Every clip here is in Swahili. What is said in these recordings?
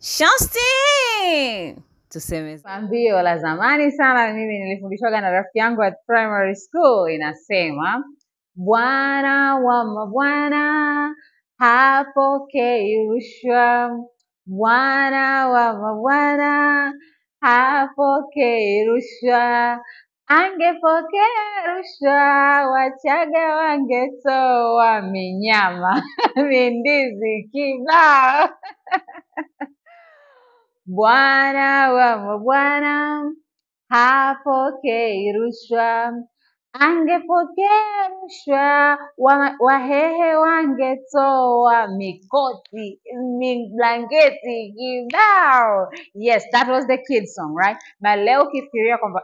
Shosti! Tuseme Pambio la zamani sana mimi nilifundishwaga na rafiki yangu at primary school, inasema bwana wa mabwana hapokei rushwa, bwana wa mabwana hapokei rushwa. Angepokea rushwa Wachaga wangetoa minyama mindizi kibao. Bwana wa mabwana hapokei rushwa, angepokea rushwa Wahehe wangetoa mikoti blanketi kibao. Yes, that was the kids song, right? Na leo ukifikiria kwamba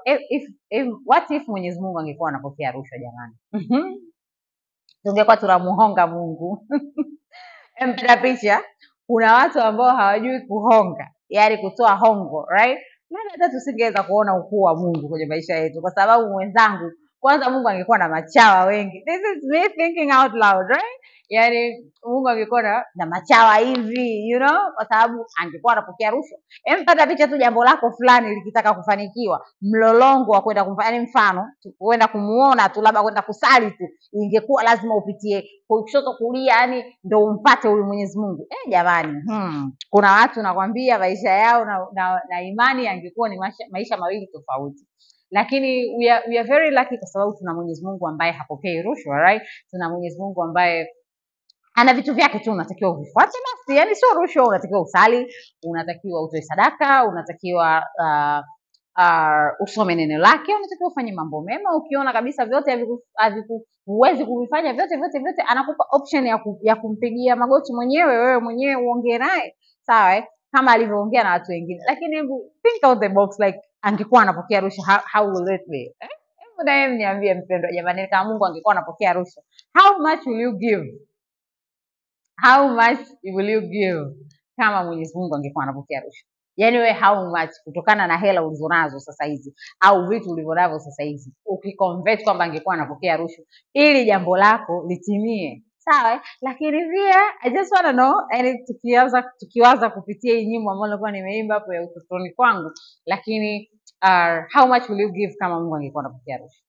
what if Mwenyezi Mungu angekuwa anapokea rushwa jamani? Tungekuwa tunamuhonga Mungu. Mpata picha, kuna watu ambao hawajui kuhonga, yaani kutoa hongo, right? Maana hata tusingeweza kuona ukuu wa Mungu kwenye maisha yetu, kwa sababu mwenzangu, kwanza Mungu angekuwa na machawa wengi. This is me thinking out loud, right? Yaani Mungu angekuwa na machawa hivi, you know, kwa sababu angekuwa anapokea rushwa. Mpata picha tu jambo lako fulani likitaka kufanikiwa, mlolongo wa kwenda kumfanya, mfano kwenda kumuona tu, labda kwenda kusali tu, ingekuwa lazima upitie kushoto kulia, yani ndio umpate huyu Mwenyezi Mungu. Jamani, kuna watu nakwambia maisha yao na imani yangekuwa ni maisha mawili tofauti. Lakini we are very lucky kwa sababu tuna Mwenyezi Mungu ambaye hapokei rushwa, right? Tuna Mwenyezi Mungu ambaye ana vitu vyake tu unatakiwa uvifuate basi. Yani sio rushwa, unatakiwa usali, unatakiwa utoe sadaka, unatakiwa usome neno lake, unatakiwa ufanye mambo mema. Ukiona kabisa vyote huwezi kuvifanya vyote, anakupa option ya kumpigia magoti wewe mwenyewe uongee naye, sawa, kama alivyoongea na watu wengine. Lakini think out the box, like angekuwa anapokea rushwa, how will it be? Hebu naye niambie mpendwa jamani, kama Mungu angekuwa anapokea rushwa, how much will you give? How much will you give kama Mwenyezi Mungu angekuwa anapokea rushwa? Yaani wewe how much, kutokana na hela ulizonazo sasa hizi au vitu ulivyonavyo sasa hizi, ukiconvert kwamba angekuwa anapokea rushwa ili jambo lako litimie, sawa? Lakini pia I just want to know, yani tukiwaza kupitia hii nyimbo ambayo nilikuwa nimeimba hapo ya utotoni kwangu, lakini how much will you give kama Mungu angekuwa anapokea rushwa?